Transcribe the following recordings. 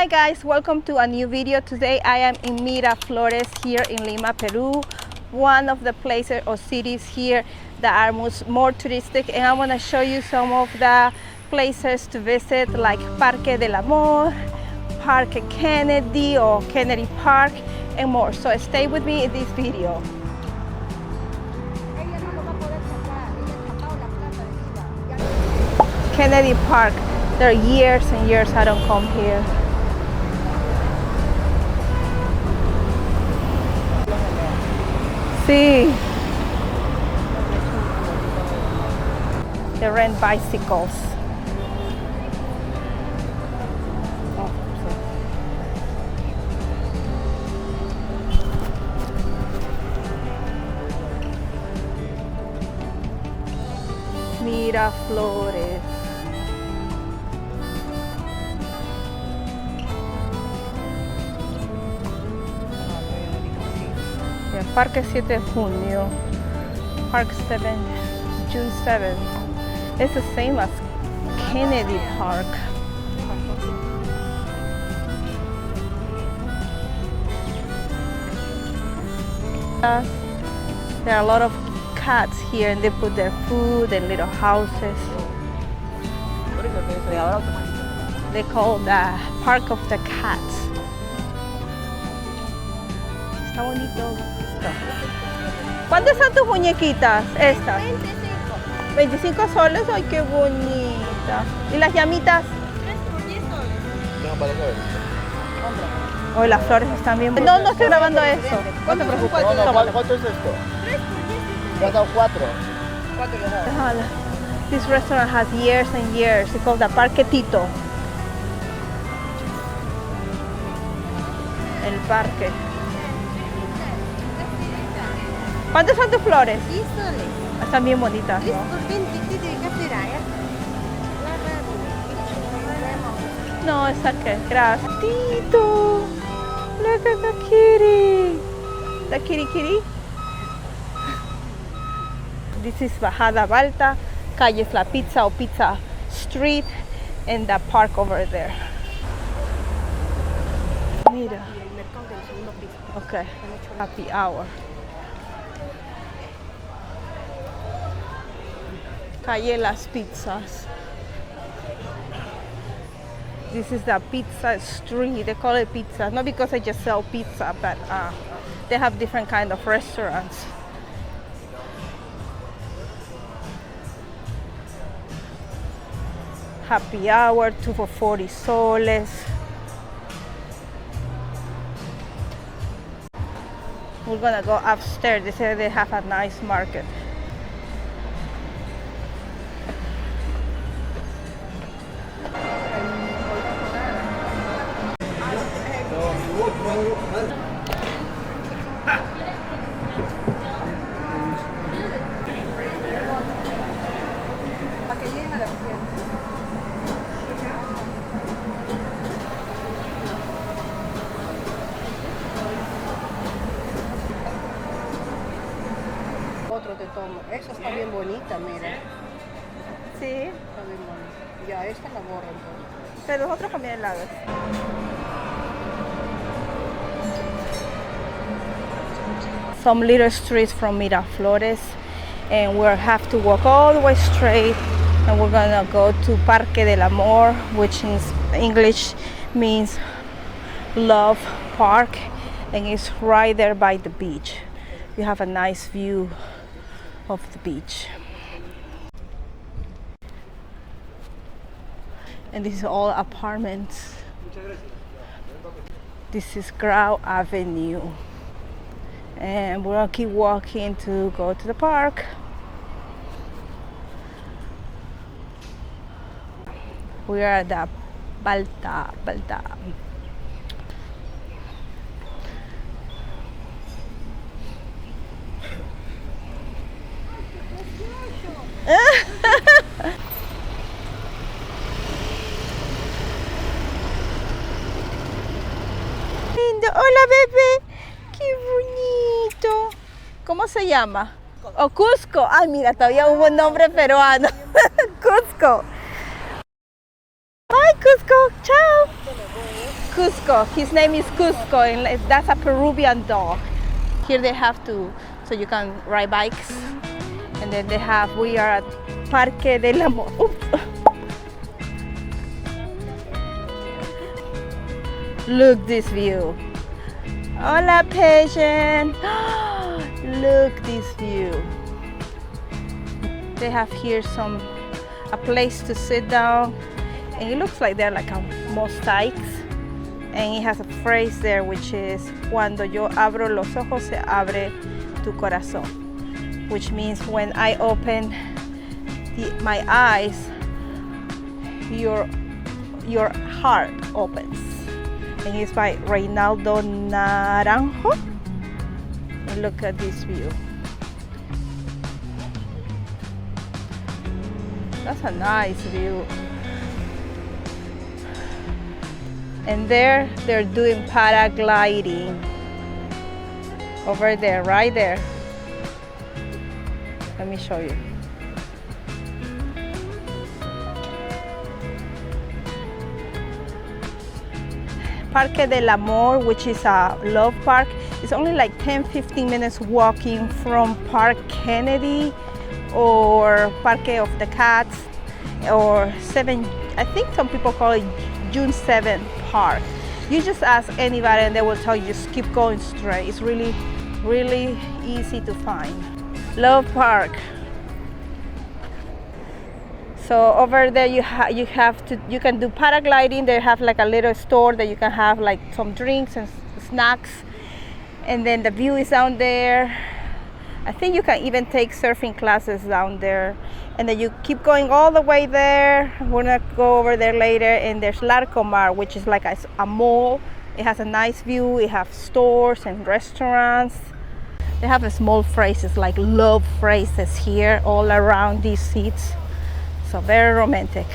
Hi guys, welcome to a new video. Today I am in Miraflores here in Lima, Peru, one of the places or cities here that are more touristic, and I want to show you some of the places to visit like Parque del Amor, Parque Kennedy or Kennedy Park, and more. So stay with me in this video. Kennedy Park, there are years and years I don't come here. Sí. They rent bicycles. Miraflores. Parque 7 de Junio, Park 7, June 7. It's the same as Kennedy Park. There are a lot of cats here and they put their food in little houses. They call the Park of the Cats. Está bonito. ¿Cuántas son tus muñequitas? Estas. 25. 25 soles. Ay, qué bonita. ¿Y las llamitas? 3 por 10 soles. Hoy las flores están bien. No, no estoy grabando eso. No te preocupes. ¿Cuánto es esto? 3 por 10. Me has dado 4. 4 This restaurant has years and years. It's called the Parque Tito. El parque. ¿Cuántas son tus flores? 10 soles. Están bien bonitas, 3 ¿no? por 20. ¿Qué será? No, esa que. Gracias. Tito. Look at the kitty. The kitty kitty. This is Bajada Balta, Calles La Pizza or Pizza Street, and the park over there. Mira. Okay. Happy hour. Calle Las Pizzas. This is the pizza street. They call it pizza, not because they just sell pizza, but they have different kind of restaurants. Happy hour, 2 for 40 soles. We're gonna go upstairs. They say they have a nice market. Otro te tomo. Esa está bien bonita, mira. Sí, Está bien bonita. Ya, esta la borro entonces. pero los otros también helados. Some little streets from Miraflores, and we'll have to walk all the way straight, and we're gonna go to Parque del Amor, which in English means love park, and it's right there by the beach. You have a nice view of the beach. And this is all apartments. This is Grau Avenue. And we're gonna keep walking to go to the park. We are at the Balta. Hola, bebé. Qué bonito. ¿Cómo se llama? O Cusco. Ay, mira, todavía hubo un nombre peruano. Cusco. Bye, Cusco. Chao. Cusco. His name is Cusco, and that's a Peruvian dog. Here they have so you can ride bikes. And then we are at Parque del Amor. Oops. Look this view. Hola, patient. Look this view. They have here a place to sit down, and it looks like they're like mosaics. And it has a phrase there which is cuando yo abro los ojos se abre tu corazón, which means when I open my eyes, your heart opens. And it's by Reynaldo Naranjo. And look at this view. That's a nice view. And they're doing paragliding over there, right there. Let me show you. Parque del Amor, which is a love park, is only like 10-15 minutes walking from Park Kennedy or Parque of the Cats, or I think some people call it June 7 Park. You just ask anybody and they will tell you just keep going straight. It's really, really easy to find. Love Park. So over there you can do paragliding. They have like a little store that you can have like some drinks and snacks, and then the view is down there. I think you can even take surfing classes down there, and then you keep going all the way there. We're gonna go over there later. And there's Larcomar, which is like a mall. It has a nice view. It has stores and restaurants. They have a small phrases like love phrases here all around these seats. So very romantic.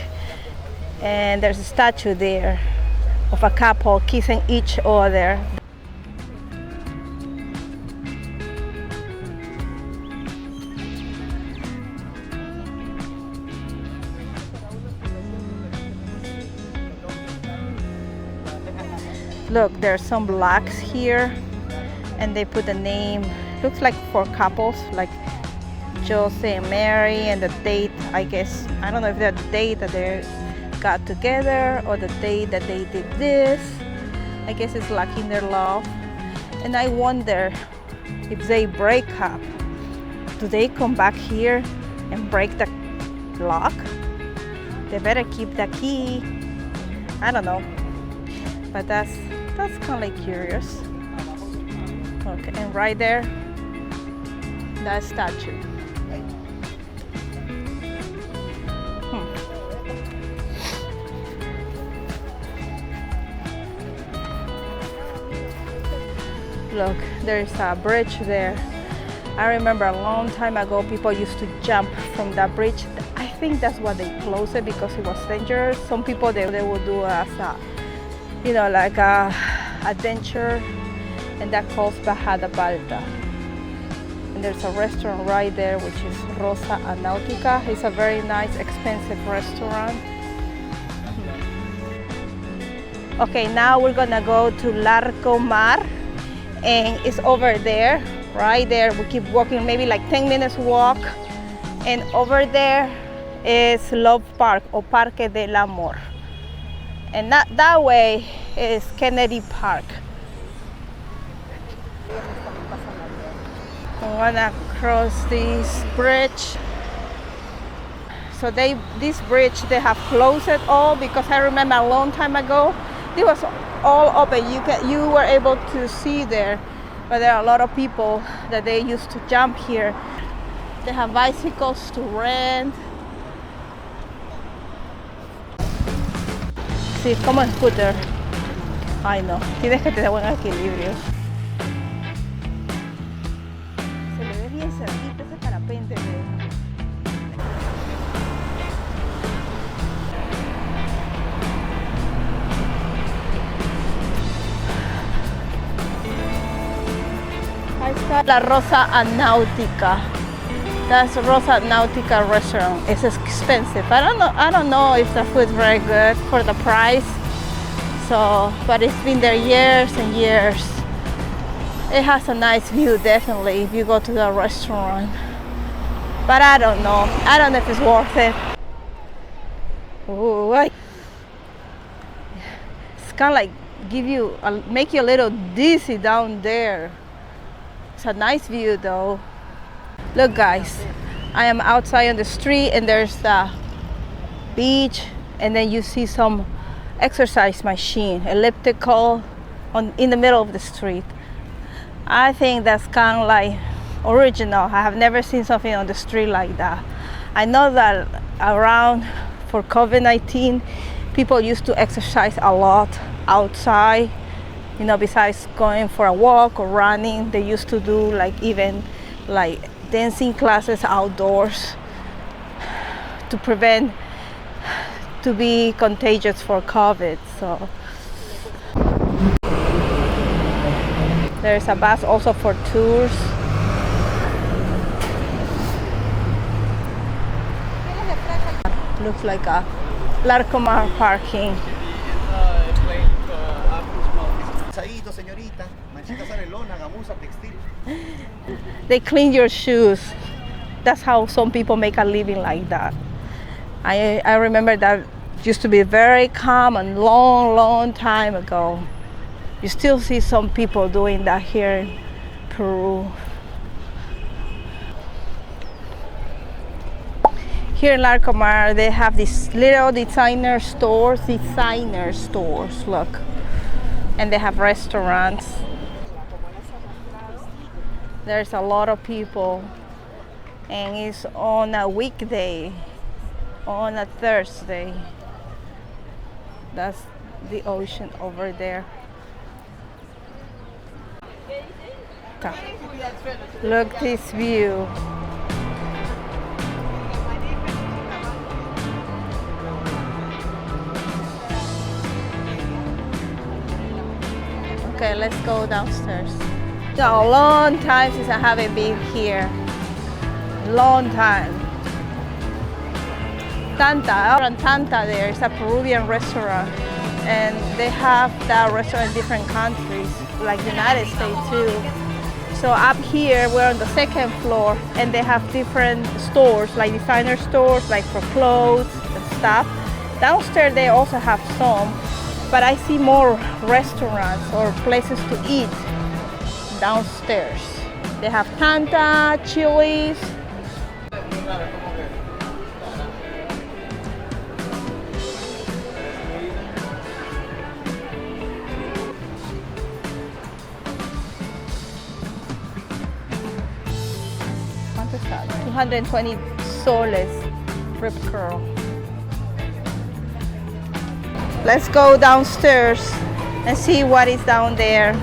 And there's a statue there of a couple kissing each other. Look, there's some blocks here, and they put the name, looks like for couples, like Jose and Mary, and the date, I guess, I don't know if that's the date that they got together or the date that they did this. I guess it's like in their love. And I wonder if they break up, do they come back here and break the lock? They better keep the key. I don't know, but that's kind of like curious. Okay, and right there, that statue. Look, there's a bridge there. I remember a long time ago people used to jump from that bridge. I think that's why they closed it, because it was dangerous. Some people they would do as a, you know, like a adventure, and that calls Bajada Balta. And there's a restaurant right there which is Rosa a Nautica. It's a very nice, expensive restaurant. Okay, now we're gonna go to Larcomar, and it's over there, right there. We keep walking, maybe like 10 minutes walk, and over there is Love Park or Parque del Amor, and that way is Kennedy Park. I'm gonna cross this bridge. So this bridge they have closed it all, because I remember a long time ago it was all open. You were able to see there, but there are a lot of people that they used to jump here. They have bicycles to rent. Sí, es como scooter. Ay no, tienes que tener buen equilibrio. Se le ve bien cerquita ese parapente. Ahí está la Rosa a Nautica. That's Rosa Nautica restaurant. It's expensive. I don't know if the food is very good for the price. So, but it's been there years and years. It has a nice view, definitely, if you go to the restaurant. But I don't know. I don't know if it's worth it. Ooh, it's kind of like make you a little dizzy down there. It's a nice view though. Look guys, I am outside on the street and there's the beach, and then you see some exercise machine, elliptical, in the middle of the street. I think that's kind of like original. I have never seen something on the street like that. I know that around for COVID-19, people used to exercise a lot outside, you know, besides going for a walk or running. They used to do even dancing classes outdoors to prevent to be contagious for COVID. So there's a bus also for tours. Looks like a Larcomar parking. They clean your shoes. That's how some people make a living like that. I remember that used to be very common long time ago. You still see some people doing that here in Peru. Here in Larcomar, they have these little designer stores, look. And they have restaurants. There's a lot of people. And it's on a weekday, on a Thursday. That's the ocean over there. Look this view. Okay, let's go downstairs. It's a long time since I haven't been here. Long time. Tanta there is a Peruvian restaurant, and they have that restaurant in different countries, like the United States too. So up here, we're on the second floor, and they have different stores, like designer stores, like for clothes and stuff. Downstairs, they also have some, but I see more restaurants or places to eat downstairs. They have Tanta, Chili's. ¿Cuánto está? 220 soles, rib curl. Let's go downstairs and see what is down there.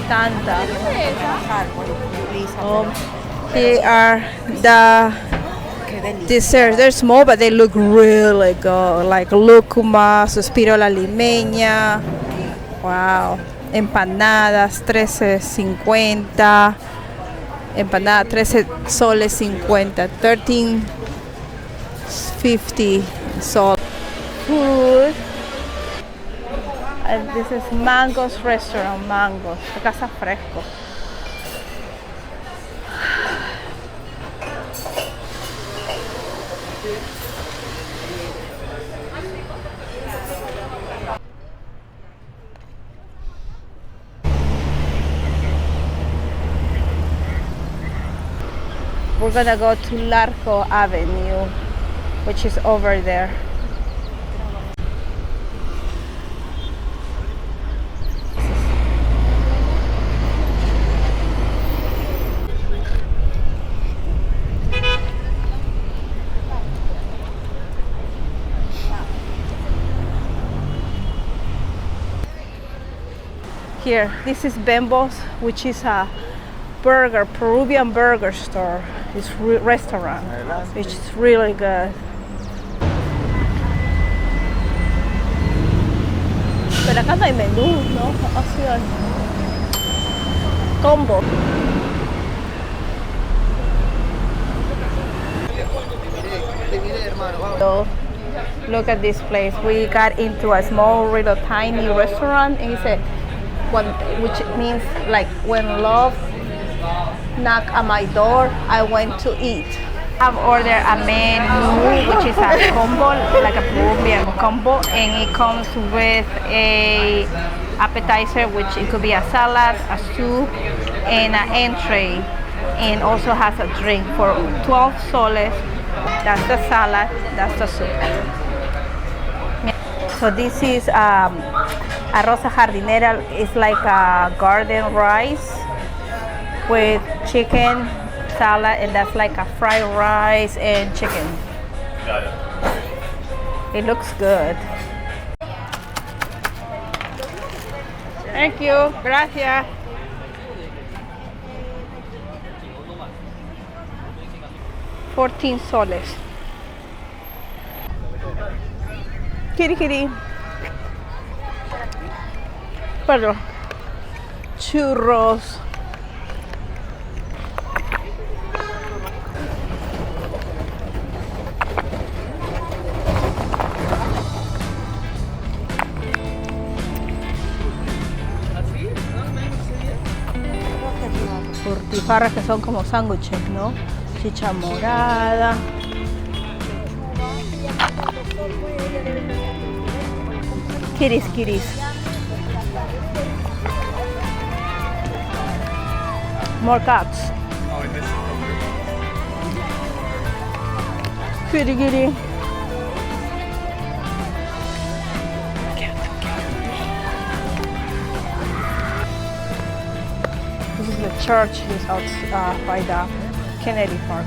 Tanta. Here are the desserts. They're small, but they look really good. Like lúcuma, suspiro la limeña. Wow. Empanadas, 13.50. Empanada, 13 soles 50. 13.50 sol. Food. And this is Mango's restaurant, Mango's, de Casa Fresco. We're gonna go to Larco Avenue, which is over there. Here, this is Bembo's, which is a Peruvian burger store. It's restaurant, which is really good. acá no hay menú, ¿no? Opción. Combo. So, look at this place. We got into a small, little, tiny restaurant, and it's a one, which means like when love knocked at my door, I went to eat. I've ordered a menu, which is a combo, like a Peruvian combo, and it comes with a appetizer, which it could be a salad, a soup, and an entree, and also has a drink for 12 soles. That's the salad, that's the soup. So this is arroz jardinera. It's like a garden rice with chicken, salad, and that's like a fried rice and chicken. Got it. It looks good. Thank you. Gracias. $14 soles. Kitty kitty. Perdón. Churros. Butifarras que son como sándwiches, ¿no? Chicha morada. Kitties, kitties. More cats. Kitty, kitty. This is the church is outside by the Kennedy Park.